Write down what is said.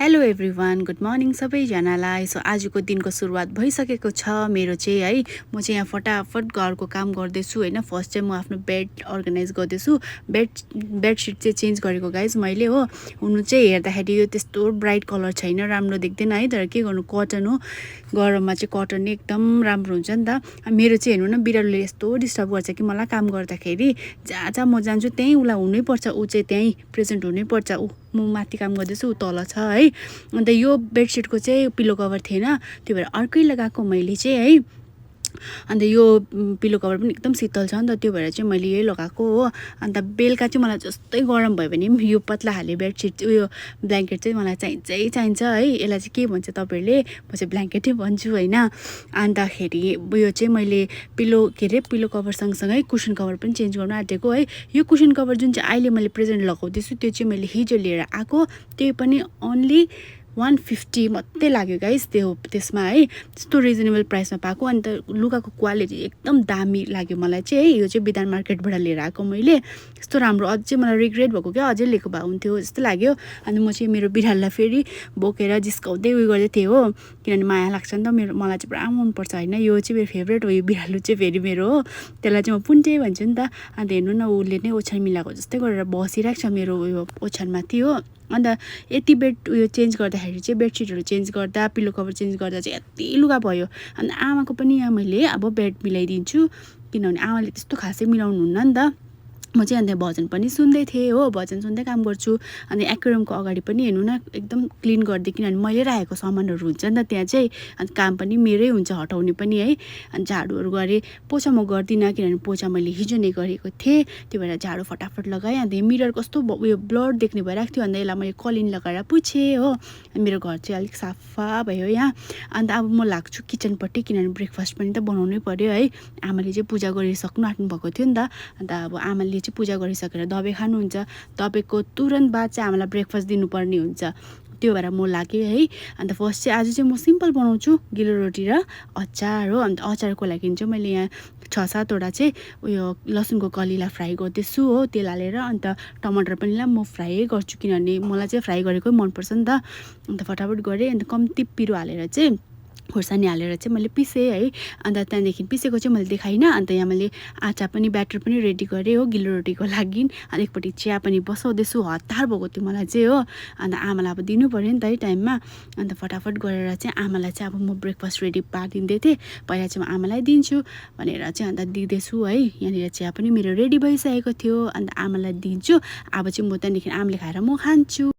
Hello everyone, good morning सबैजनालाई। So आजको दिनको सुरुवात भइसकेको छ मेरो चाहिँ है। म चाहिँ यहाँ फटाफट घरको काम गर्दैछु होइन। फर्स्ट चाहिँ म आफ्नो बेड अर्गनाइज गर्दैछु। बेडसिट चाहिँ चेन्ज गरेको गाइज मैले हो। हुनु चाहिँ हेर्दाखेरि यो त्यस्तो ब्राइट कलर छैन, राम्रो देख्दैन है। तर के गर्नु, कटन हो। गरममा चाहिँ कटन नै एकदम राम्रो हुन्छ नि त। मेरो चाहिँ हेर्नु न, बिरालोले यस्तो डिस्टर्ब गर्छ कि मलाई काम गर्दाखेरि। जहाँ जहाँ म जान्छु त्यहीँ उसलाई हुनैपर्छ, ऊ चाहिँ त्यहीँ प्रेजेन्ट हुनैपर्छ। म माथि काम गर्दैछु, ऊ तल छ है। अन्त यो बेडसिटको चाहिँ पिलो कभर थिएन, त्यो भएर अर्कै लगाएको मैले चाहिँ है। अन्त यो पिलो कभर पनि एकदम शीतल छ नि त, त्यो भएर चाहिँ मैले यही लगाएको हो। अन्त बेलुका चाहिँ मलाई जस्तै गरम भयो भने पनि यो पत्ला खाले बेडसिट उयो ब्ल्याङ्केट चाहिँ मलाई चाहिन्छ है। यसलाई चाहिँ के भन्छ तपाईँहरूले, म चाहिँ ब्ल्याङ्केटै भन्छु होइन। अन्तखेरि उयो चाहिँ मैले पिलो कभर सँगसँगै कुसन कभर पनि चेन्ज गर्नु आँटेको है। यो कुसन कभर जुन चाहिँ अहिले मैले प्रेजेन्ट लगाउँदैछु त्यो चाहिँ मैले हिजो लिएर आएको, त्यही पनि ओन्ली 150 मात्रै लाग्यो गाइस त्यसमा है। त्यस्तो रिजनेबल प्राइसमा पाएको। अन्त लुगाको क्वालिटी एकदम दामी लाग्यो मलाई चाहिँ है। यो चाहिँ विधान मार्केटबाट लिएर आएको मैले, यस्तो राम्रो। अझै मलाई रिग्रेट भएको क्या, अझै लिएको भए हुन्थ्यो जस्तो लाग्यो। अनि म चाहिँ मेरो बिरालोलाई फेरि बोकेर जिस्काउँदै उयो गर्दै थिएँ हो, किनभने माया लाग्छ नि त मलाई चाहिँ पुरा मनपर्छ होइन। यो चाहिँ मेरो फेभरेट हो, यो बिरालो चाहिँ फेरि मेरो हो। त्यसलाई चाहिँ म पुन्टे भन्छु नि त। अन्त हेर्नु न, उसले नै ओछ्यान मिलाएको जस्तै गरेर बसिरहेको छ मेरो उयो ओछ्यानमाथि हो। अन्त यति बेड उयो चेन्ज गर्दाखेरि चाहिँ बेडसिटहरू चेन्ज गर्दा पिलो कभर चेन्ज गर्दा चाहिँ यति लुगा भयो। अन्त आमाको पनि यहाँ मैले अब बेड मिलाइदिन्छु, किनभने आमाले त्यस्तो खासै मिलाउनुहुन्न नि त। म चाहिँ अन्त भजन पनि सुन्दै थिएँ हो, भजन सुन्दै काम गर्छु। अनि एक्वेरियमको अगाडि पनि हेर्नु न एकदम क्लिन गरिदिएँ, किनभने मैले राखेको सामानहरू हुन्छ नि त त्यहाँ चाहिँ। अन्त काम पनि मेरै हुन्छ, हटाउने पनि है। अनि झाडुहरू गरेँ, पोचा म गर्दिनँ किनभने पोचा मैले हिजो नै गरेको थिएँ, त्यो भएर झाडु फटाफट लगाएँ। अन्त मिरर कस्तो उयो ब्लर देख्ने भइरहेको थियो, अन्त यसलाई मैले कलिन लगाएर पुछेँ हो। अनि मेरो घर चाहिँ अलिक सफा भयो यहाँ। अन्त अब म लाग्छु किचनपट्टि, किनभने ब्रेकफास्ट पनि त बनाउनै पऱ्यो है। आमाले चाहिँ पूजा गरिसक्नु आँट्नु भएको थियो नि त। अन्त अब आमाले चाहिँ पूजा गरिसकेर दबाई खानुहुन्छ, दबाईको तुरन्त बाद चाहिँ आमालाई ब्रेकफास्ट दिनुपर्ने हुन्छ, त्यो भएर म लागेँ है। अन्त फर्स्ट चाहिँ आज चाहिँ म सिम्पल बनाउँछु, गिलो रोटी र अचार हो। अन्त अचारको लागि चाहिँ मैले यहाँ 6-7वटा चाहिँ उयो लसुनको कलीलाई फ्राई गर्दैछु हो, तेल हालेर। अन्त टमाटर पनि म फ्राई गर्छु, किनभने मलाई चाहिँ फ्राई गरेकै मनपर्छ नि त। अन्त फटाफट गरेँ। अन्त कम्ती पिरो हालेर चाहिँ खोर्सानी हालेर चाहिँ मैले पिसेँ है। अन्त त्यहाँदेखि पिसेको चाहिँ मैले देखाइनँ। अन्त यहाँ मैले आटा पनि ब्याटर पनि रेडी गरेँ हो गिलो रोटीको लागि। अनि एकपट्टि चिया पनि बसाउँदैछु, हतार भएको थियो मलाई चाहिँ हो। अन्त आमालाई अब दिनु पऱ्यो नि त है टाइममा। अन्त फटाफट गरेर चाहिँ आमालाई चाहिँ अब म ब्रेकफास्ट रेडी पारिदिँदै थिएँ। पहिला चाहिँ म आमालाई दिन्छु भनेर चाहिँ अन्त दिँदैछु है। यहाँनिर चिया पनि मेरो रेडी भइसकेको थियो, अन्त आमालाई दिन्छु। अब चाहिँ म त्यहाँदेखि आमाले खाएर म खान्छु।